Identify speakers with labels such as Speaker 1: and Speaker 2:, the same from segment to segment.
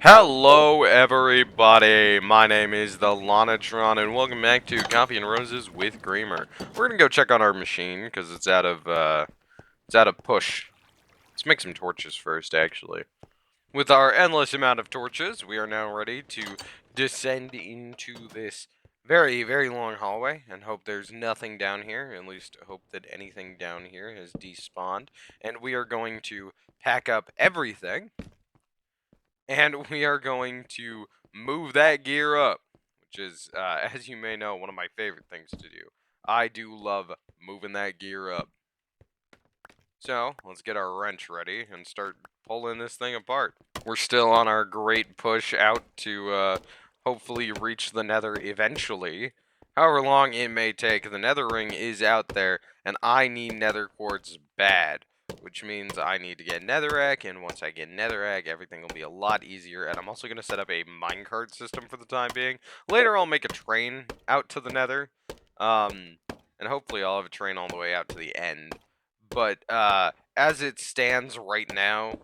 Speaker 1: Hello everybody, my name is the Lonatron and welcome back to Coffee and Roses with Creamer. We're gonna go check on our machine because it's out of push. Let's make some torches first actually. With our endless amount of torches, we are now ready to descend into this very, very long hallway and hope there's nothing down here, at least hope that anything down here has despawned. And we are going to pack up everything and we are going to move that gear up, which is, as you may know, one of my favorite things to do. I do love moving that gear up. So, let's get our wrench ready and start pulling this thing apart. We're still on our great push out to, hopefully reach the nether eventually. However long it may take, the nether ring is out there, and I need nether quartz bad. Which means I need to get netherrack, and once I get netherrack, everything will be a lot easier. And I'm also going to set up a minecart system for the time being. Later, I'll make a train out to the nether, and hopefully I'll have a train all the way out to the end. But as it stands right now,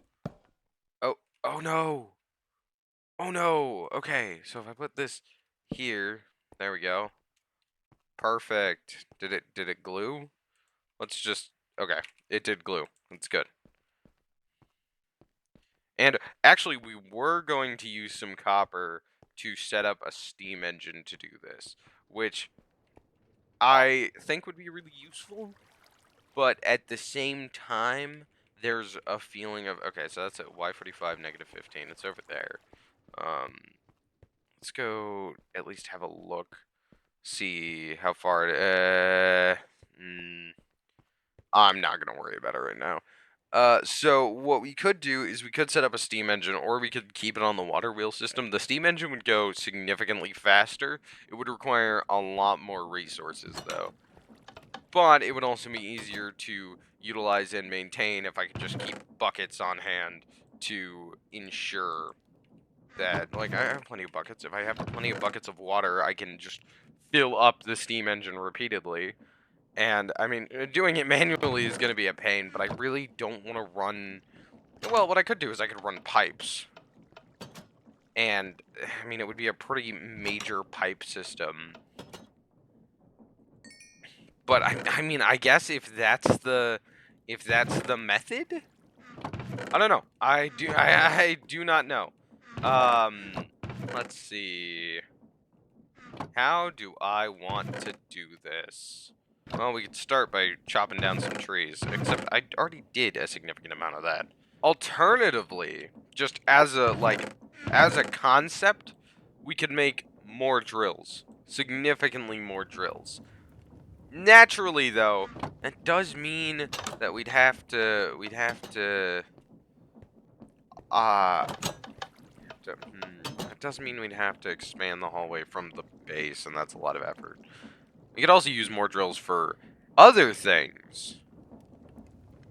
Speaker 1: oh no, oh no. Okay, so if I put this here, there we go. Perfect. Did it glue? Let's just, okay, it did glue. That's good. And actually, we were going to use some copper to set up a steam engine to do this, which I think would be really useful. But at the same time, there's a feeling of, okay, so that's at Y45, -15. It's over there. Let's go at least have a look, see how far I'm not going to worry about it right now. So what we could do is we could set up a steam engine, or we could keep it on the water wheel system. The steam engine would go significantly faster. It would require a lot more resources, though. But it would also be easier to utilize and maintain if I could just keep buckets on hand to ensure that, like, I have plenty of buckets. If I have plenty of buckets of water, I can just fill up the steam engine repeatedly. And, I mean, doing it manually is going to be a pain, but I really don't want to run... Well, what I could do is I could run pipes. And, I mean, it would be a pretty major pipe system. But, I mean, I guess if that's the method? I don't know. I do not know. Let's see. How do I want to do this? Well, we could start by chopping down some trees, except I already did a significant amount of that. Alternatively, just as a concept, we could make more drills. Significantly more drills. Naturally, though, that does mean that it does mean we'd have to expand the hallway from the base, and that's a lot of effort. We could also use more drills for other things.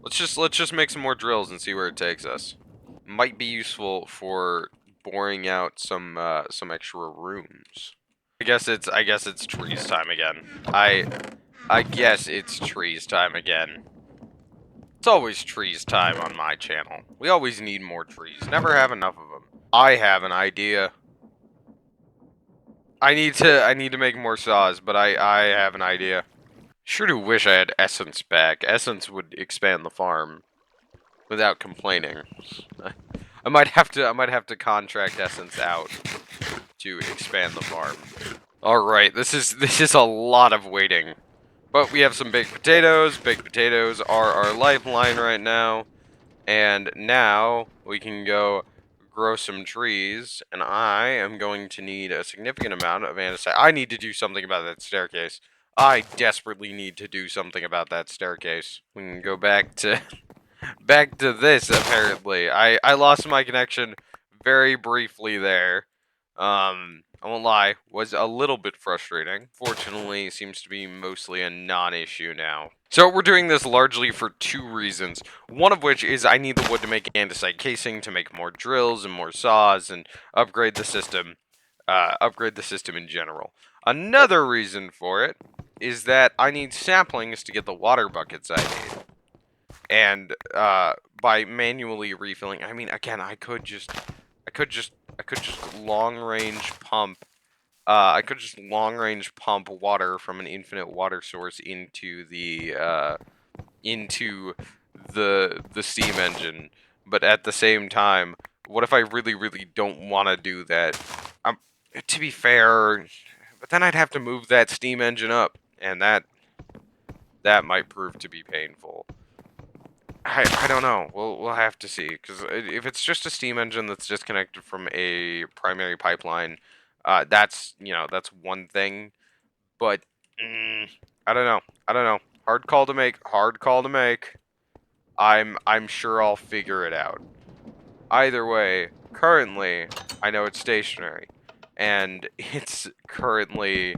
Speaker 1: Let's just make some more drills and see where it takes us. Might be useful for boring out some extra rooms. I guess it's trees time again. I guess it's trees time again. It's always trees time on my channel. We always need more trees. Never have enough of them. I have an idea. I need to make more saws, but I have an idea. Sure do wish I had Essence back. Essence would expand the farm without complaining. I might have to contract Essence out to expand the farm. All right, this is a lot of waiting. But we have some baked potatoes. Baked potatoes are our lifeline right now. And now we can go grow some trees, and I am going to need a significant amount of andesite. I need to do something about that staircase. I desperately need to do something about that staircase. We can go back to this, apparently. I lost my connection very briefly there. I won't lie, was a little bit frustrating. Fortunately, it seems to be mostly a non-issue now. So we're doing this largely for two reasons. One of which is I need the wood to make andesite casing, to make more drills and more saws, and upgrade the system. Upgrade the system in general. Another reason for it is that I need saplings to get the water buckets I need. And by manually refilling, I mean, again, I could just I could just long range pump. I could just long range pump water from an infinite water source into the steam engine. But at the same time, what if I really, really don't want to do that? To be fair, but then I'd have to move that steam engine up, and that might prove to be painful. I don't know. We'll have to see, because if it's just a steam engine that's disconnected from a primary pipeline, that's that's one thing. But I don't know. I don't know. Hard call to make. Hard call to make. I'm sure I'll figure it out. Either way, currently I know it's stationary, and it's currently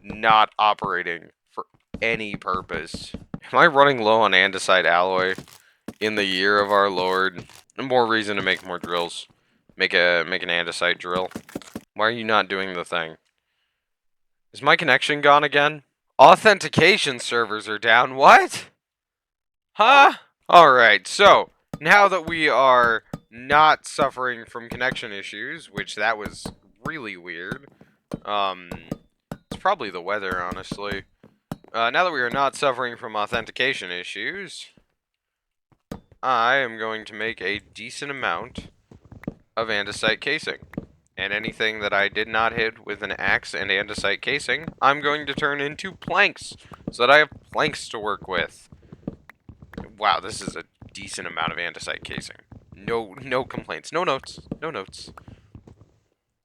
Speaker 1: not operating for any purpose. Am I running low on andesite alloy in the year of our Lord? More reason to make more drills. Make an andesite drill. Why are you not doing the thing? Is my connection gone again? Authentication servers are down. What? Huh? Alright, so now that we are not suffering from connection issues, which that was really weird. It's probably the weather, honestly. Now that we are not suffering from authentication issues, I am going to make a decent amount of andesite casing. And anything that I did not hit with an axe and andesite casing, I'm going to turn into planks, so that I have planks to work with. Wow, this is a decent amount of andesite casing. No complaints. No notes. No notes.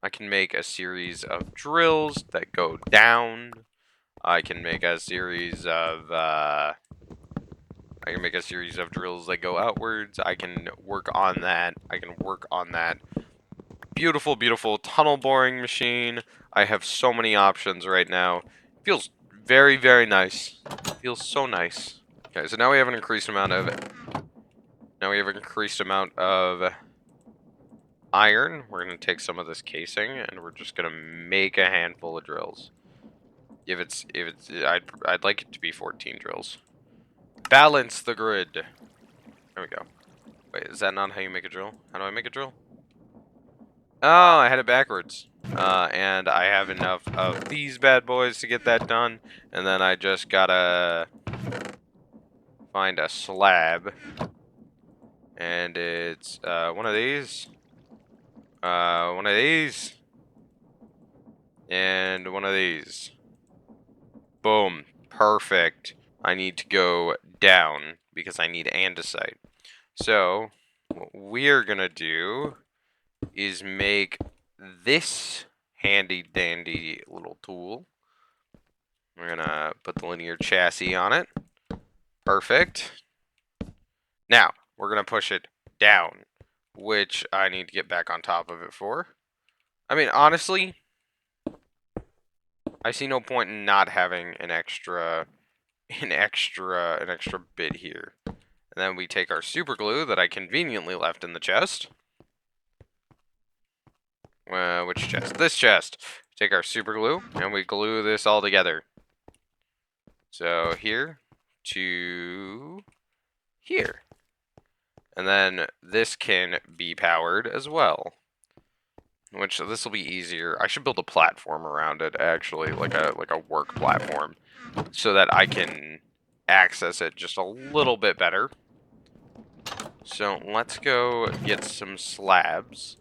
Speaker 1: I can make a series of drills that go down. I can make a series of drills that go outwards. I can work on that. Beautiful, beautiful tunnel boring machine. I have so many options right now. It feels very, very nice. It feels so nice. Okay, so now we have an increased amount of iron. We're gonna take some of this casing and we're just gonna make a handful of drills. I'd like it to be 14 drills. Balance the grid. There we go. Wait, is that not how you make a drill? How do I make a drill? Oh, I had it backwards. And I have enough of these bad boys to get that done. And then I just gotta find a slab. And it's one of these. One of these. And one of these. Boom. Perfect. I need to go down because I need andesite. So, what we're gonna do is make this handy dandy little tool. We're gonna put the linear chassis on it. Perfect. Now, we're gonna push it down, which I need to get back on top of it for. I mean, honestly, I see no point in not having an extra bit here. And then we take our super glue that I conveniently left in the chest. Which chest? This chest. Take our super glue and we glue this all together. So here to here. And then this can be powered as well. Which this will be easier. I should build a platform around it, actually, like a work platform, so that I can access it just a little bit better. So let's go get some slabs.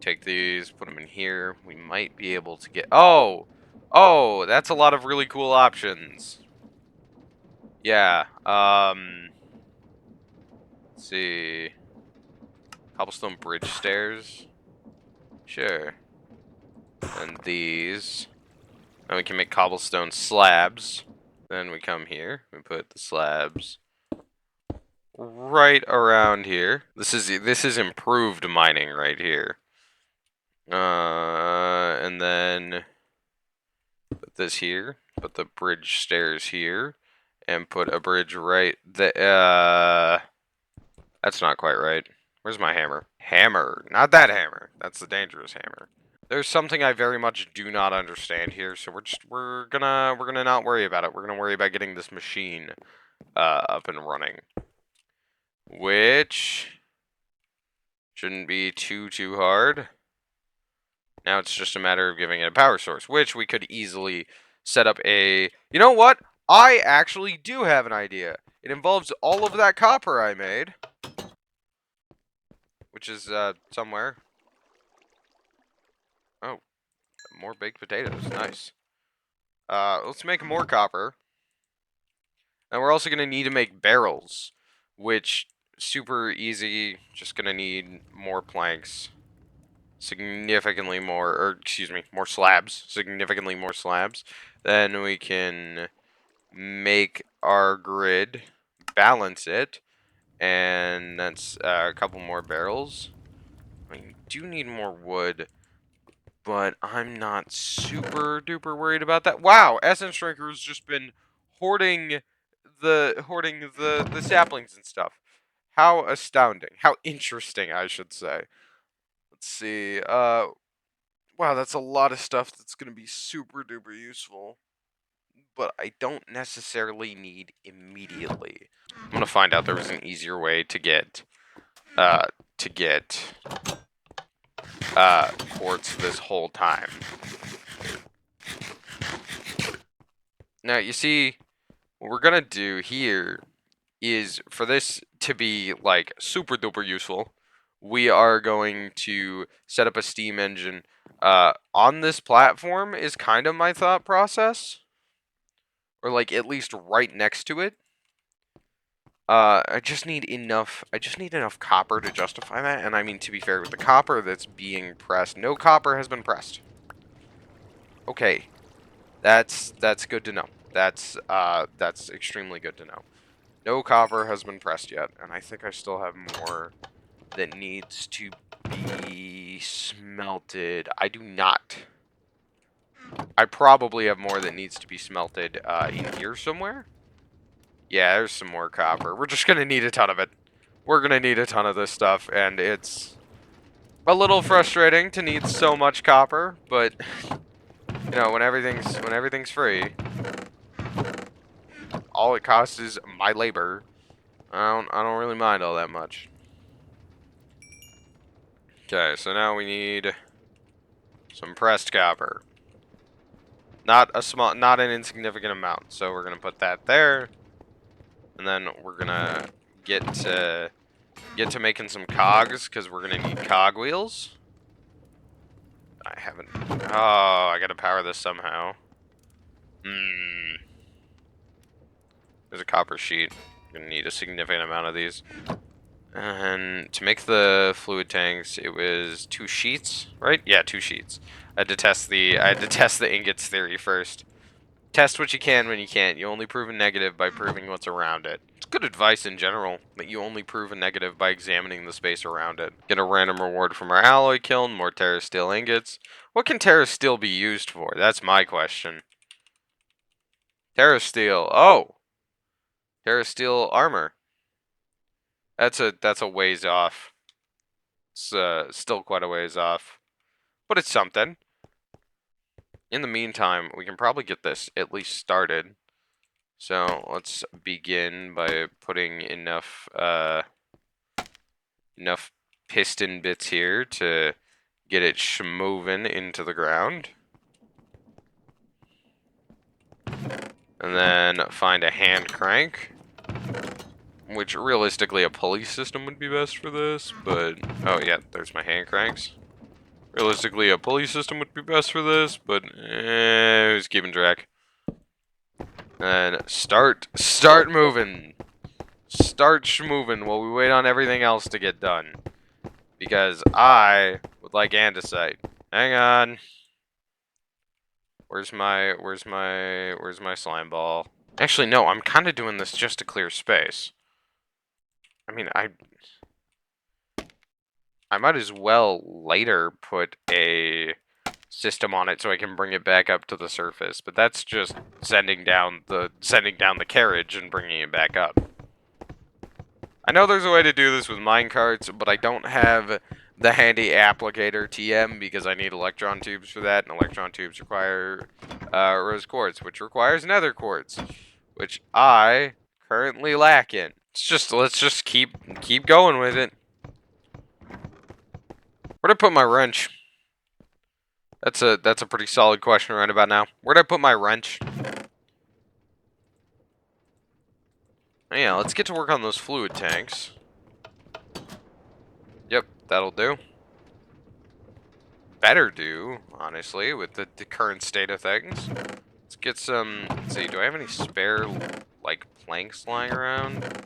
Speaker 1: Take these, put them in here. We might be able to get... Oh, that's a lot of really cool options. Yeah. Let's see. Cobblestone bridge stairs. Sure. And these. Then we can make cobblestone slabs. Then we come here. We put the slabs right around here. This is improved mining right here. And then put this here. Put the bridge stairs here. And put a bridge right there. That's not quite right. Where's my hammer? Hammer. Not that hammer. That's the dangerous hammer. There's something I very much do not understand here, so we're gonna not worry about it. We're gonna worry about getting this machine up and running. Which Shouldn't be too hard. Now it's just a matter of giving it a power source, which we could easily set up a... You know what? I actually do have an idea. It involves all of that copper I made, which is somewhere. Oh, more baked potatoes. Nice. Let's make more copper. And we're also going to need to make barrels, which, super easy, just going to need more planks. Significantly more, or excuse me, more slabs. Significantly more slabs. Then we can make our grid, balance it, and that's a couple more barrels. I do need more wood, but I'm not super duper worried about that. Wow, Essence Drinker's just been hoarding the saplings and stuff. How astounding. How interesting, I should say. Let's see. Wow, that's a lot of stuff that's going to be super duper useful, but I don't necessarily need immediately. I'm going to find out there was an easier way to get quartz this whole time. Now, you see, what we're going to do here is, for this to be, like, super duper useful, we are going to set up a steam engine on this platform is kind of my thought process. Or, like, at least right next to it. I just need enough copper to justify that, and I mean, to be fair, with the copper that's being pressed, no copper has been pressed. Okay. That's good to know. That's extremely good to know. No copper has been pressed yet, and I think I still have more that needs to be smelted. I do not. I probably have more that needs to be smelted in here somewhere. Yeah, there's some more copper. We're just gonna need a ton of it. We're gonna need a ton of this stuff, and it's a little frustrating to need so much copper, but you know, when everything's free, all it costs is my labor. I don't really mind all that much. Okay, so now we need some pressed copper. Not an insignificant amount. So we're gonna put that there, and then we're gonna get to making some cogs, because we're gonna need cog wheels. I haven't. Oh, I gotta power this somehow. There's a copper sheet. I'm gonna need a significant amount of these. And to make the fluid tanks, it was 2 sheets, right? Yeah, 2 sheets. I had to test the ingots theory first. Test what you can when you can't. You only prove a negative by proving what's around it. It's good advice in general, that you only prove a negative by examining the space around it. Get a random reward from our alloy kiln, more Terra Steel ingots. What can Terra Steel be used for? That's my question. Terra Steel. Oh! Terra Steel armor. That's a ways off. It's still quite a ways off. But it's something. In the meantime, we can probably get this at least started. So let's begin by putting enough piston bits here to get it schmoving into the ground. And then find a hand crank, which realistically a pulley system would be best for this, but oh yeah, there's my hand cranks. Realistically a pulley system would be best for this, but who's keeping track? And start moving. Start schmoving while we wait on everything else to get done. Because I would like andesite. Hang on. Where's my slime ball? Actually, no, I'm kind of doing this just to clear space. I mean, I might as well later put a system on it so I can bring it back up to the surface, but that's just sending down the carriage and bringing it back up. I know there's a way to do this with minecarts, but I don't have the handy applicator TM because I need electron tubes for that, and electron tubes require rose quartz, which requires nether quartz, which I currently lack in. Let's just keep going with it. Where'd I put my wrench? That's a pretty solid question right about now. Where'd I put my wrench? Yeah, let's get to work on those fluid tanks. Yep, that'll do. Better do, honestly, with the current state of things. Let's get some... Let's see, do I have any spare, like, planks lying around?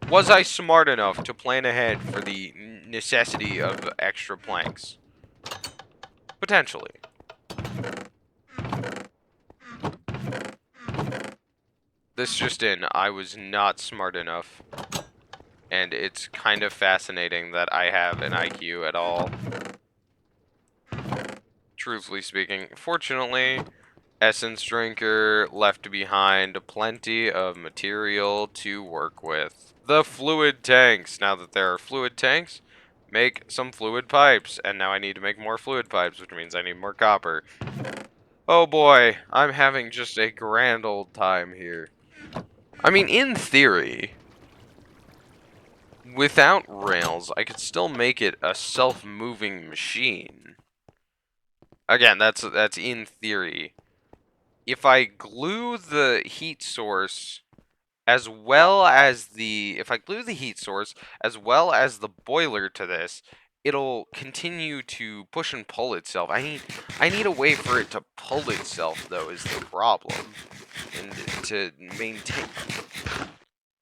Speaker 1: Was I smart enough to plan ahead for the necessity of extra planks? Potentially. This just in, I was not smart enough. And it's kind of fascinating that I have an IQ at all. Truthfully speaking. Fortunately, Essence Drinker left behind plenty of material to work with. The fluid tanks. Now that there are fluid tanks, make some fluid pipes. And now I need to make more fluid pipes, which means I need more copper. Oh boy, I'm having just a grand old time here. I mean, in theory, without rails, I could still make it a self-moving machine. Again, that's in theory. If I glue the heat source as well as the heat source as well as the boiler to this, it'll continue to push and pull itself. I need a way for it to pull itself, though, is the problem. And to maintain...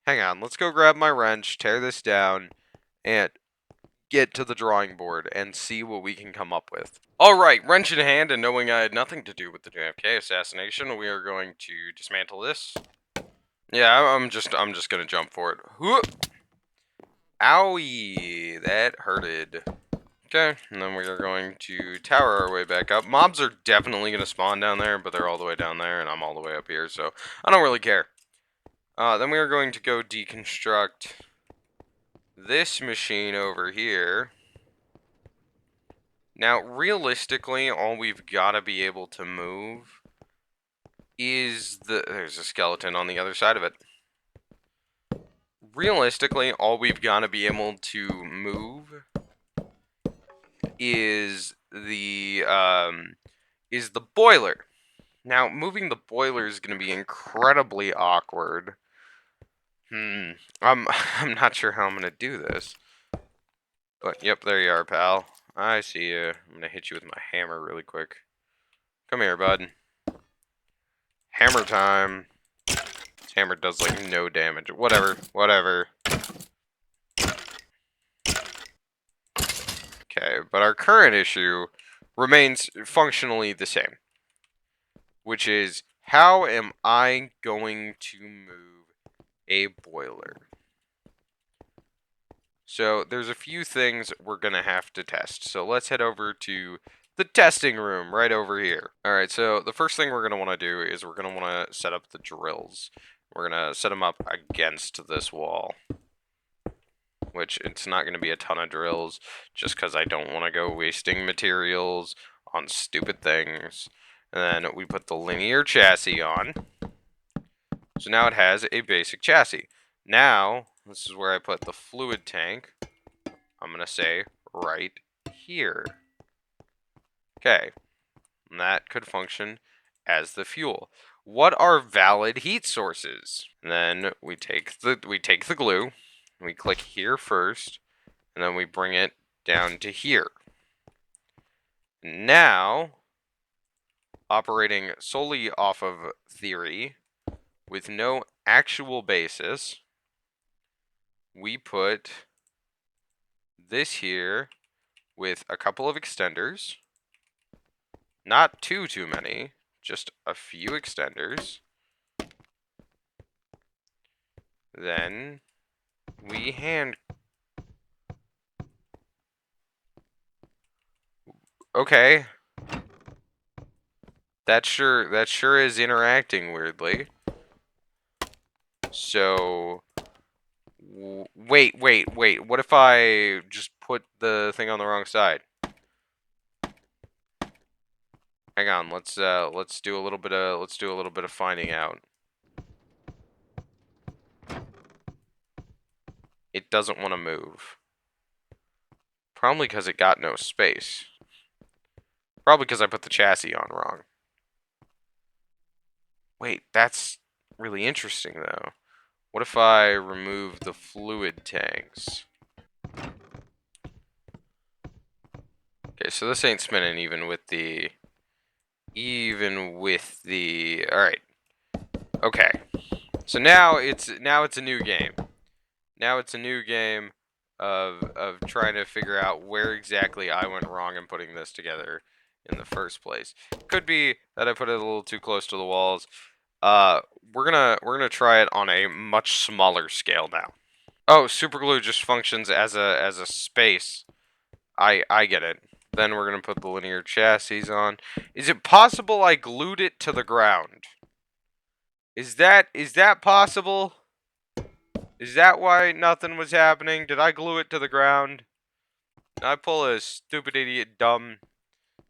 Speaker 1: Hang on, let's go grab my wrench, tear this down, and get to the drawing board and see what we can come up with. Alright, wrench in hand, and knowing I had nothing to do with the JFK assassination, we are going to dismantle this. Yeah, I'm just gonna jump for it. Whoop! Owie! That hurted. Okay, and then we are going to tower our way back up. Mobs are definitely gonna spawn down there, but they're all the way down there, and I'm all the way up here, so I don't really care. Then we are going to go deconstruct this machine over here. Now, realistically, all we've got to be able to move is there's a skeleton on the other side of it. Realistically, all we've got to be able to move is the boiler. Now, moving the boiler is going to be incredibly awkward. I'm not sure how I'm going to do this. But, yep, there you are, pal. I see you. I'm going to hit you with my hammer really quick. Come here, bud. Hammer time. This hammer does, like, no damage. Whatever. Okay, but our current issue remains functionally the same. Which is, how am I going to move a boiler? So, there's a few things we're going to have to test. So, let's head over to the testing room right over here. Alright, so the first thing we're going to want to do is we're going to want to set up the drills. We're going to set them up against this wall. Which, it's not going to be a ton of drills, just because I don't want to go wasting materials on stupid things. And then we put the linear chassis on. So now it has a basic chassis. Now, this is where I put the fluid tank. I'm going to say right here. Okay. And that could function as the fuel. What are valid heat sources? And then we take the glue, and we click here first, and then we bring it down to here. Now, operating solely off of theory, with no actual basis, we put this here with a couple of extenders. Not too many, just a few extenders. Then we Okay. That sure is interacting weirdly. So wait. What if I just put the thing on the wrong side? Hang on. Let's do a little bit of finding out. It doesn't want to move. Probably because it got no space. Probably because I put the chassis on wrong. Wait, that's really interesting, though. What if I remove the fluid tanks? Okay, so this ain't spinning even with the... Alright. Okay. So now it's a new game. Now it's a new game of trying to figure out where exactly I went wrong in putting this together in the first place. Could be that I put it a little too close to the walls. We're gonna try it on a much smaller scale now. Oh, superglue just functions as a space. I get it. Then we're gonna put the linear chassis on. Is it possible I glued it to the ground? Is that possible? Is that why nothing was happening? Did I glue it to the ground? Did I pull a stupid idiot dumb?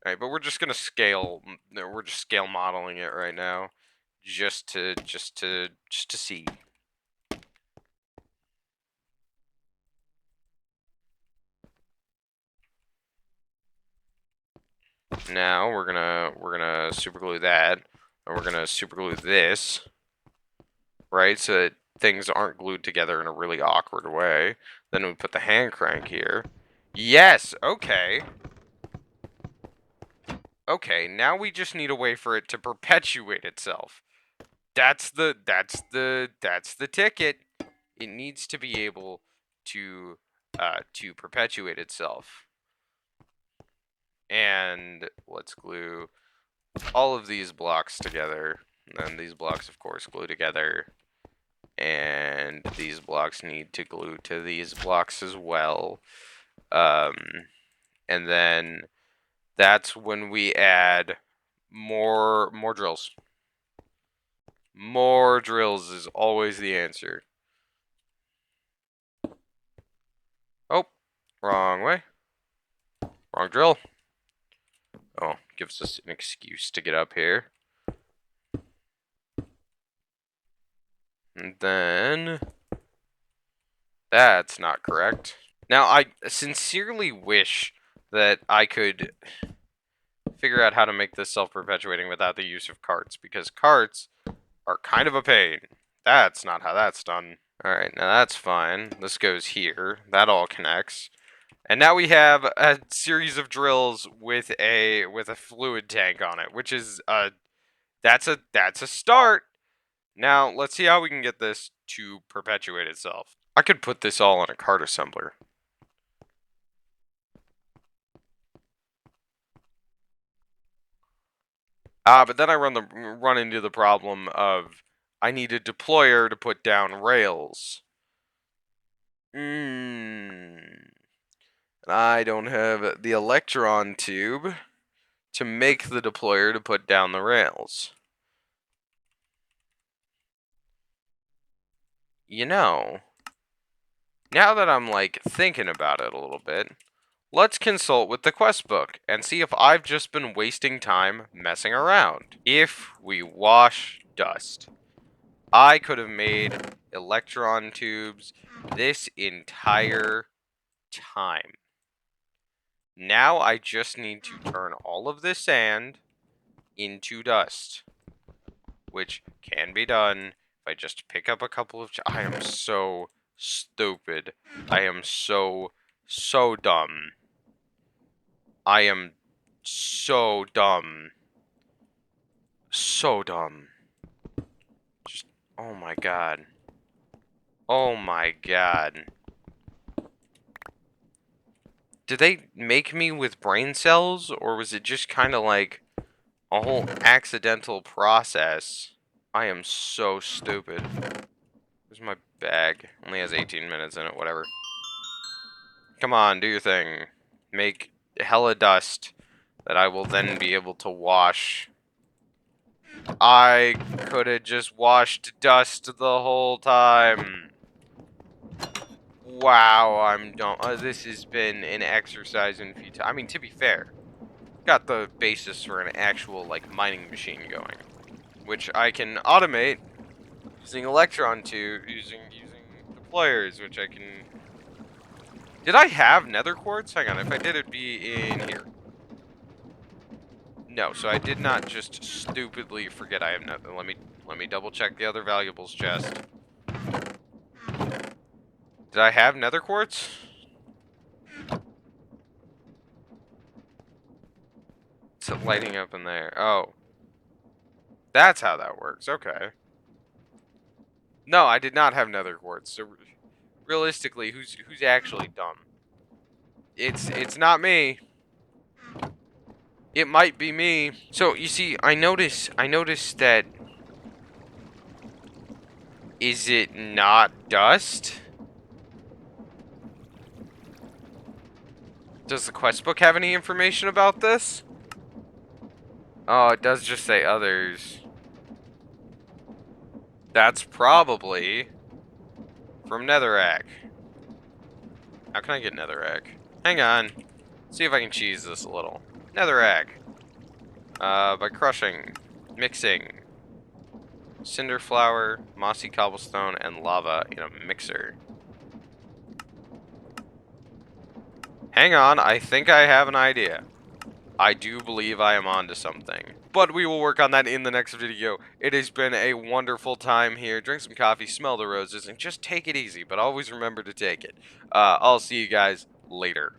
Speaker 1: Alright, but we're just gonna scale. We're just scale modeling it right now, just to see. Now we're gonna superglue that, and we're gonna superglue this, right? So that things aren't glued together in a really awkward way. Then we put the hand crank here. Yes. Okay. Okay. Now we just need a way for it to perpetuate itself. That's the ticket. It needs to be able to perpetuate itself. And let's glue all of these blocks together. And these blocks, of course, glue together. And these blocks need to glue to these blocks as well. And then that's when we add more drills. More drills is always the answer. Oh, wrong way. Wrong drill. Oh, gives us an excuse to get up here. And then... that's not correct. Now, I sincerely wish that I could figure out how to make this self-perpetuating without the use of carts, because carts are kind of a pain. That's not how that's done. Alright, now that's fine. This goes here. That all connects. And now we have a series of drills with a fluid tank on it, which is that's a start. Now, let's see how we can get this to perpetuate itself. I could put this all on a cart assembler. But then I run into the problem of I need a deployer to put down rails. I don't have the electron tube to make the deployer to put down the rails. You know, now that I'm like thinking about it a little bit, let's consult with the quest book and see if I've just been wasting time messing around. If we wash dust, I could have made electron tubes this entire time. Now I just need to turn all of this sand into dust, which can be done if I just pick up a couple of... I am so stupid. I am so dumb. I am so dumb. So dumb. Just, oh my god. Oh my god. Did they make me with brain cells, or was it just kind of like a whole accidental process? I am so stupid. Where's my bag? Only has 18 minutes in it, whatever. Come on, do your thing. Make hella dust that I will then be able to wash. I could have just washed dust the whole time. Wow, I'm dumb. This has been an exercise in futility. I mean, to be fair, got the basis for an actual, like, mining machine going, which I can automate using electron tube, using deployers, which I can Did I have nether quartz? Hang on, if I did, it'd be in here. No, so I did not just stupidly forget I have nothing. Let me double check the other valuables chest. Did I have nether quartz? It's lighting up in there. Oh. That's how that works. Okay. No, I did not have nether quartz. So realistically, who's actually dumb? It's not me. It might be me. So you see, I noticed that. Is it not dust? Does the quest book have any information about this? Oh, it does just say others. That's probably from Netherrack. How can I get Netherrack? Hang on. See if I can cheese this a little. Netherrack. By crushing, mixing cinder flour, mossy cobblestone, and lava in a mixer. Hang on, I think I have an idea. I do believe I am onto something. But we will work on that in the next video. It has been a wonderful time here. Drink some coffee, smell the roses, and just take it easy. But always remember to take it. I'll see you guys later.